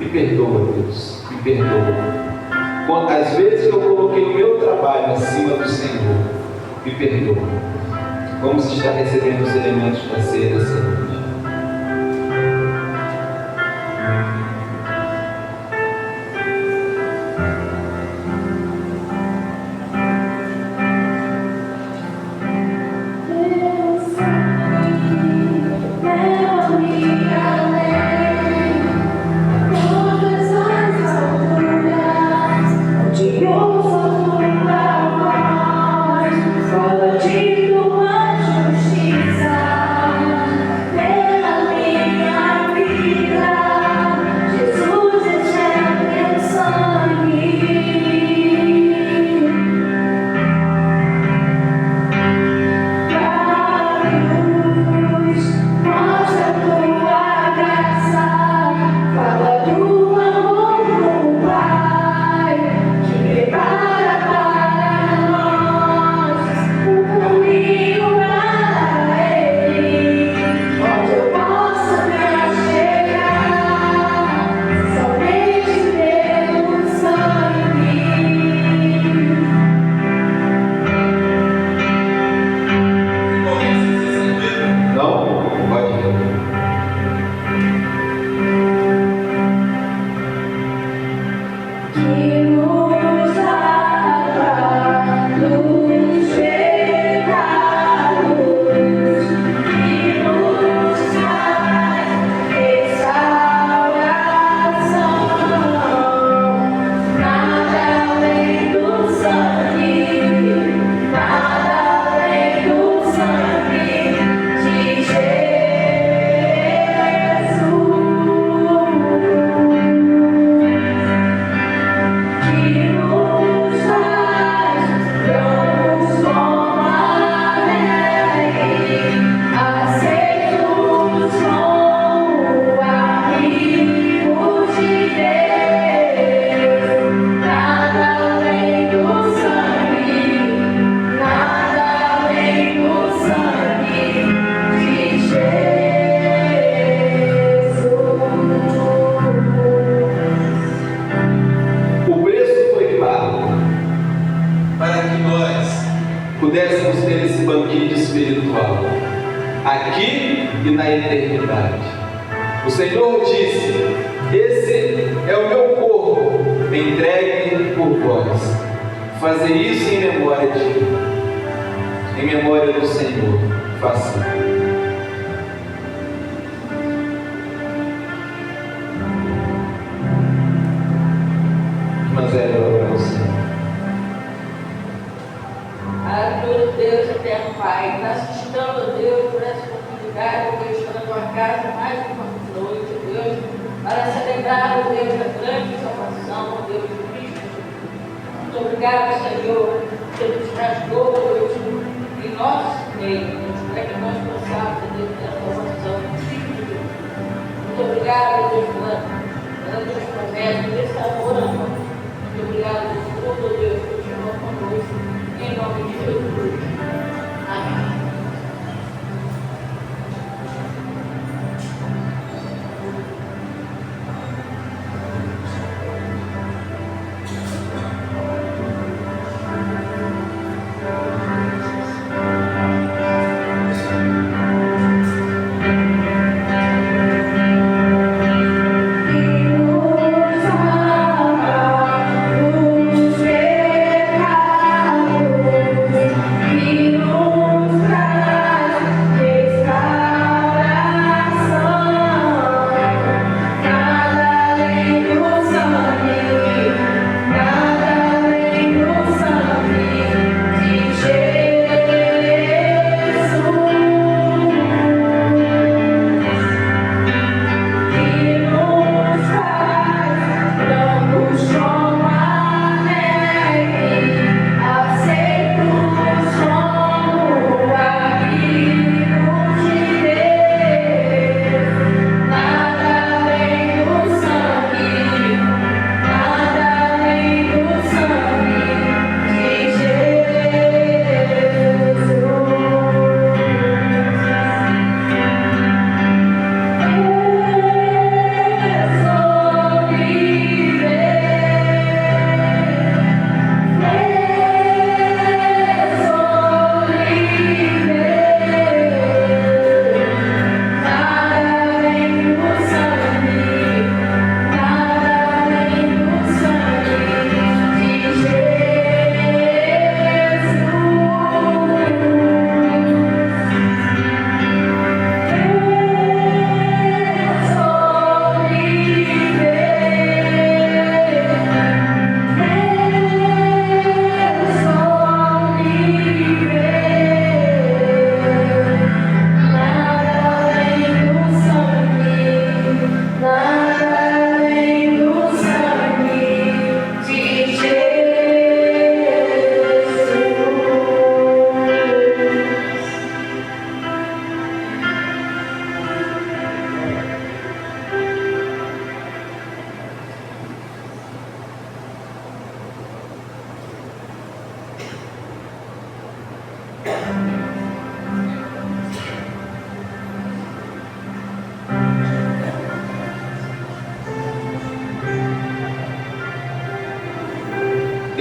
Me perdoa, Deus, me perdoa. Às vezes que eu coloquei o meu trabalho acima do Senhor, me perdoa. Vamos estar recebendo os elementos da ceia dessa noite. pudéssemos ter esse banquete espiritual, aqui e na eternidade. O Senhor disse: esse é o meu corpo, entregue por vós. Fazer isso em memória de mim, em memória do Senhor. Faça. Mas é para você. Glória a Deus, eterno Pai, nós estamos, Deus, por essa oportunidade, Deus, estar na tua casa mais uma noite, Deus, para celebrar, Deus, a grande salvação, Deus, de Cristo. Muito obrigado, Senhor, que nos rasgou, Deus, em nosso meio, Deus, para que nós possamos, Deus, ter a salvação de Cristo. Muito obrigado, Deus,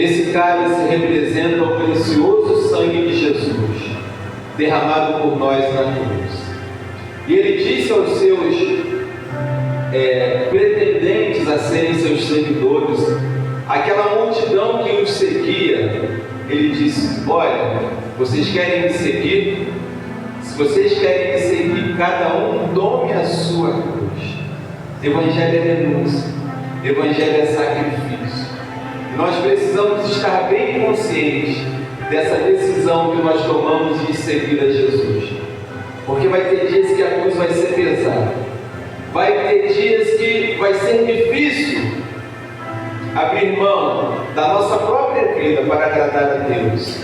Esse cálice representa o precioso sangue de Jesus, derramado por nós na cruz. E ele disse aos seus pretendentes a serem seus seguidores, aquela multidão que os seguia, ele disse: olha, vocês querem me seguir? Se vocês querem me seguir, cada um tome a sua cruz. Evangelho é renúncia, Evangelho é sacrifício. Nós precisamos estar bem conscientes dessa decisão que nós tomamos de seguir a Jesus, porque vai ter dias que a cruz vai ser pesada, vai ter dias que vai ser difícil abrir mão da nossa própria vida para agradar a Deus,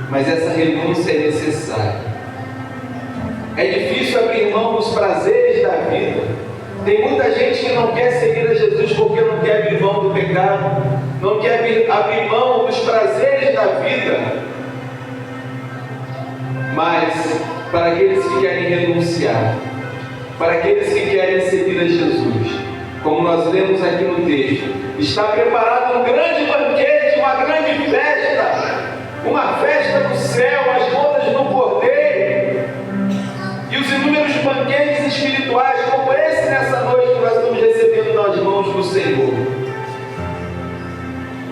mas essa renúncia é necessária. É difícil abrir mão dos prazeres da vida. Tem muita gente que não quer seguir a Jesus porque não quer abrir mão do pecado, não quer abrir mão dos prazeres da vida. Mas para aqueles que querem renunciar, para aqueles que querem seguir a Jesus, como nós lemos aqui no texto, está preparado um grande banquete, uma grande festa, uma festa do céu, as bodas do Cordeiro, e os inúmeros banquetes espirituais, como esse nessa noite que nós estamos recebendo nas mãos do Senhor.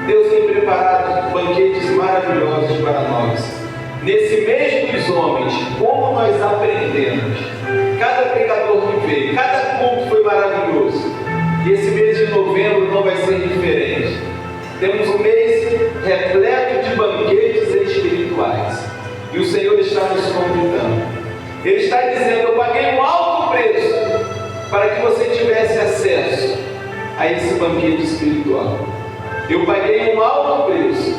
Deus tem preparado banquetes maravilhosos para nós. Nesse mês dos homens, como nós aprendemos, cada pregador que veio, cada culto foi maravilhoso. E esse mês de novembro não vai ser diferente. Temos um mês repleto de banquetes espirituais. E o Senhor está nos convidando. Ele está dizendo: eu paguei um alto preço para que você tivesse acesso a esse banquete espiritual. Eu paguei um alto preço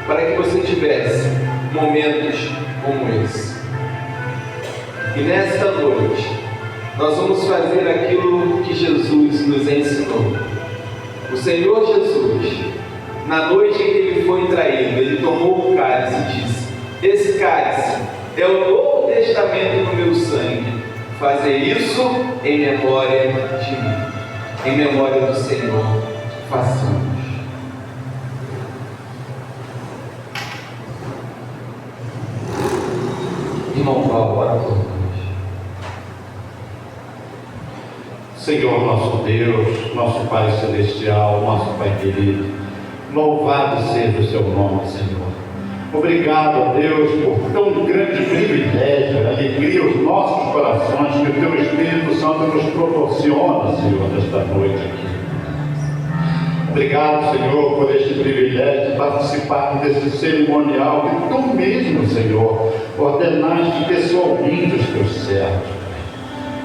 para que você tivesse momentos como esse. E nesta noite, nós vamos fazer aquilo que Jesus nos ensinou. O Senhor Jesus, na noite em que ele foi traído, ele tomou o cálice e disse: esse cálice é o Novo Testamento no meu sangue. Fazer isso em memória de mim, em memória do Senhor. Façamos. Irmão Paulo, ora por nós. Senhor nosso Deus, nosso Pai Celestial, nosso Pai querido, louvado seja o seu nome, Senhor. Obrigado a Deus por tão grande privilégio, alegria aos nossos corações que o Teu Espírito Santo nos proporciona, Senhor, nesta noite aqui. Obrigado, Senhor, por este privilégio de participar desse cerimonial que Tu mesmo, Senhor, ordenaste pessoalmente os Teus servos.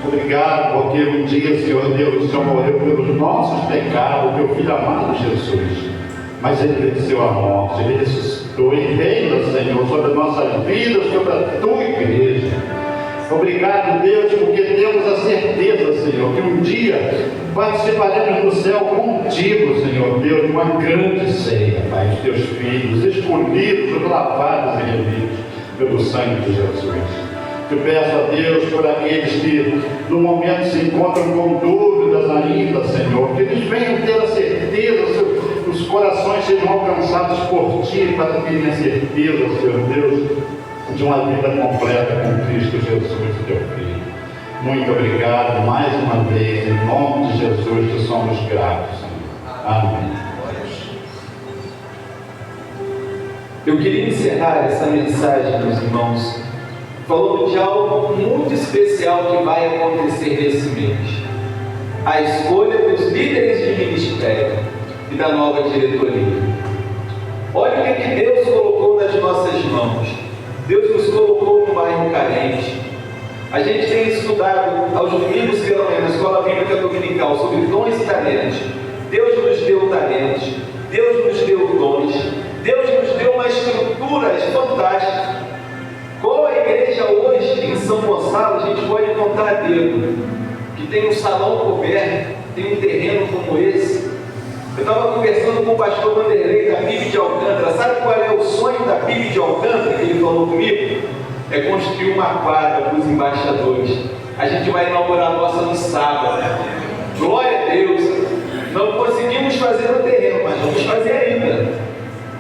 Obrigado porque um dia, Senhor Deus, o Senhor morreu pelos nossos pecados, Teu Filho amado Jesus. Mas Ele venceu a morte, Ele ressuscitou e reina, Senhor, sobre as nossas vidas, sobre a Tua igreja. Obrigado, Deus, porque temos a certeza, Senhor, que um dia participaremos no céu contigo, Senhor Deus, de uma grande ceia, Pai, os Teus filhos, escolhidos, lavados e remidos pelo sangue de Jesus. Te peço a Deus por aqueles que no momento se encontram com dúvidas ainda, Senhor, que eles venham ter a certeza, os corações sejam alcançados por Ti, para terem a certeza, Senhor Deus, de uma vida completa com Cristo Jesus, Teu Filho. Muito obrigado mais uma vez, em nome de Jesus, que somos gratos, Senhor. Amém. Eu queria encerrar essa mensagem, meus irmãos, falando de algo muito especial que vai acontecer nesse mês: a escolha dos líderes de ministério e da nova diretoria. Olha o que Deus colocou nas nossas mãos. Deus nos colocou num bairro carente. A gente tem estudado aos domingos pela manhã na escola bíblica dominical sobre dons e talentos. Deus nos deu talentos, Deus nos deu dons, Deus nos deu uma estrutura fantástica. Qual a igreja hoje em São Gonçalo, a gente pode contar a dedo, que tem um salão coberto, tem um terreno como esse. Eu estava conversando com o pastor Vanderlei da PIB de Alcântara. Sabe qual é o sonho da PIB de Alcântara que ele falou comigo? É construir uma quadra para os embaixadores. A gente vai inaugurar a nossa no sábado. Glória a Deus! Não conseguimos fazer no terreno, mas vamos fazer ainda.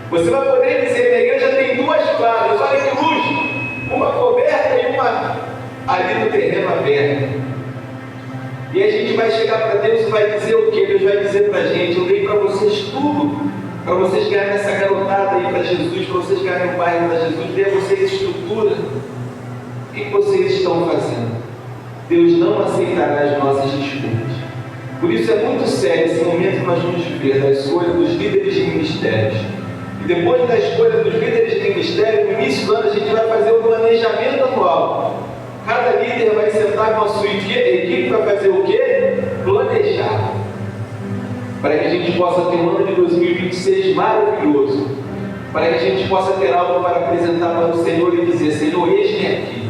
Você vai poder dizer: minha igreja tem 2 quadras, olha que luz, uma coberta e uma ali no terreno aberto. E a gente vai chegar para Deus e vai dizer o quê? Deus vai dizer para a gente: eu dei para vocês tudo, para vocês ganharem essa garotada aí para Jesus, para vocês ganharem um bairro para Jesus, dei a vocês estrutura. O que vocês estão fazendo? Deus não aceitará as nossas desculpas. Por isso é muito sério esse momento que nós vamos viver da escolha dos líderes de ministérios. E depois da escolha dos líderes de ministério, no início do ano a gente vai fazer o planejamento anual. Cada líder vai sentar com a sua equipe para fazer o quê? Planejar. Para que a gente possa ter um ano de 2026 maravilhoso. Para que a gente possa ter algo para apresentar para o Senhor e dizer: Senhor, eis-me aqui.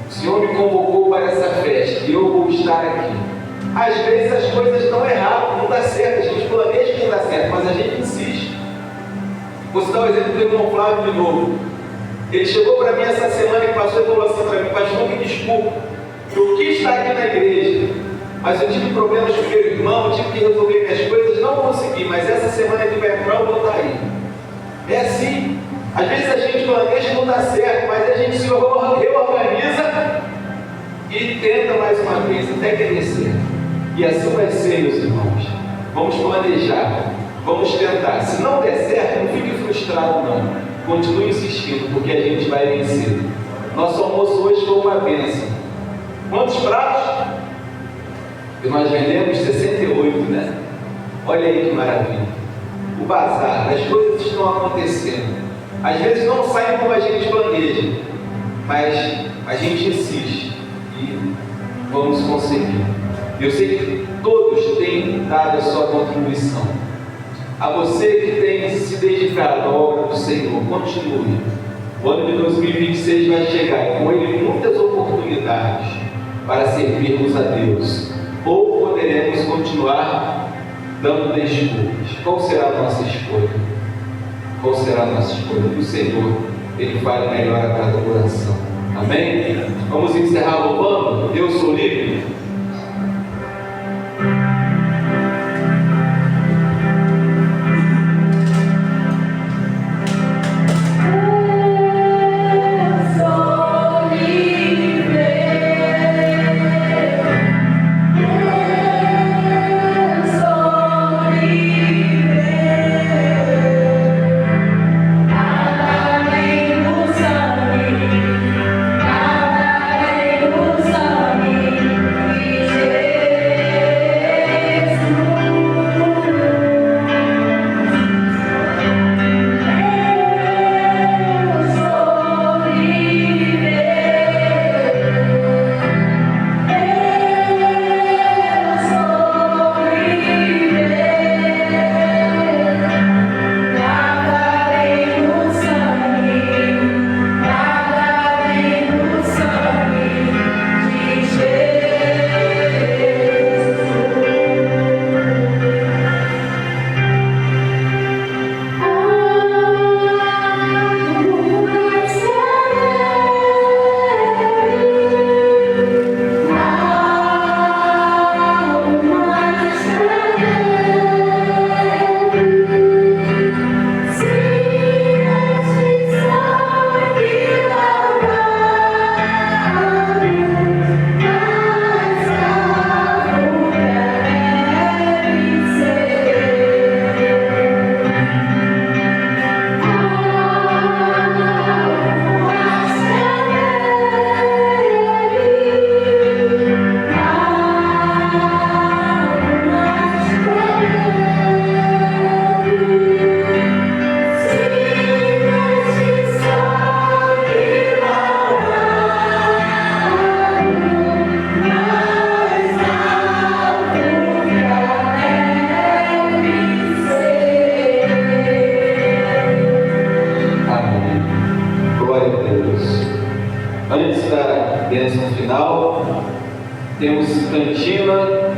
O Senhor me convocou para essa festa e eu vou estar aqui. Às vezes as coisas estão erradas, não dá certo, a gente planeja que não dá certo, mas a gente insiste. Vou citar o exemplo do irmão Flávio de novo. Ele chegou para mim essa semana e passou e falou assim para mim: pastor, me desculpa, eu quis estar aqui na igreja, mas eu tive problemas com meu irmão, eu tive que resolver minhas coisas, não consegui, mas essa semana que vai entrar eu vou estar aí. É assim. Às vezes a gente planeja e não dá certo, mas a gente se reorganiza e tenta mais uma vez até que dê certo. E assim vai ser, meus irmãos. Vamos planejar, vamos tentar. Se não der certo, não fique frustrado não. Continue insistindo, porque a gente vai vencer. Nosso almoço hoje foi uma bênção. Quantos pratos? E nós vendemos 68, né? Olha aí que maravilha. O bazar, as coisas estão acontecendo. Às vezes não saem como a gente planeja, mas a gente insiste e vamos conseguir. Eu sei que todos têm dado a sua contribuição. A você que tem se dedicado à obra do Senhor, continue. O ano de 2026 vai chegar e com ele muitas oportunidades para servirmos a Deus. Ou poderemos continuar dando desculpas. Qual será a nossa escolha? Qual será a nossa escolha? O Senhor, Ele faz melhor a cada coração. Amém? Vamos encerrar louvando? Eu sou livre. Temos cantina,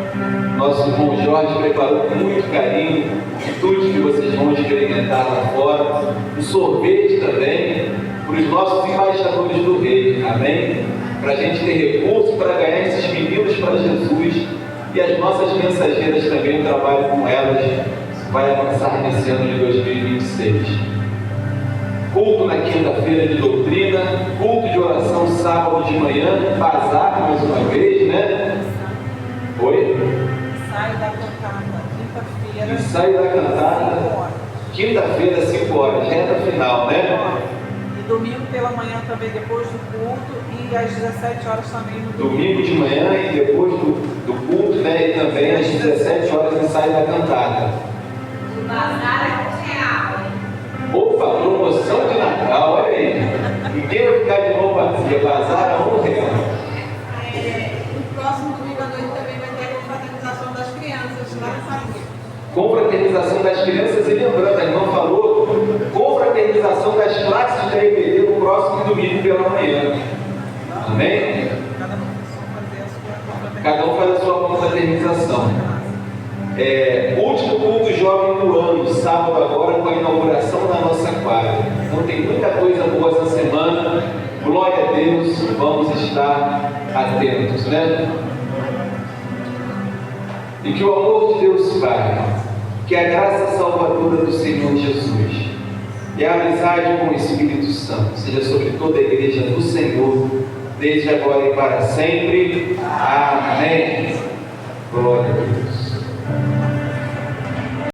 nosso irmão Jorge preparou com muito carinho tudo que vocês vão experimentar lá fora, um sorvete também para os nossos embaixadores do Rei, amém? Para a gente ter recurso para ganhar esses meninos para Jesus e as nossas mensageiras também, eu trabalho com elas vai avançar nesse ano de 2026. Culto na quinta-feira de doutrina, culto de oração sábado de manhã, bazar mais uma vez, né? Oi? Sai da cantata, quinta-feira. E sai da cantata, quinta-feira, 5 horas, reta final, né? E domingo pela manhã também, depois do culto, e às 17 horas também no Domingo de manhã e depois do culto, né? E também às 17 horas ensaio da cantata. O bazar é real, hein? Opa, promoção de Natal, olha aí. Ninguém vai ficar de mão vazia, bazar a R$1. No próximo domingo à noite também vai ter a confraternização das crianças lá na salinha. Confraternização das crianças, e lembrando, a irmã falou, confraternização das classes da EBD no próximo domingo pela manhã. Amém? Cada um faz a sua confraternização. Último culto jovem do ano, sábado agora, com a inauguração da nossa quadra. Então tem muita coisa boa essa semana. Glória a Deus, vamos estar atentos, né? E que o amor de Deus Pai, que a graça salvadora do Senhor Jesus e a amizade com o Espírito Santo seja sobre toda a igreja do Senhor, desde agora e para sempre. Amém. Glória a Deus.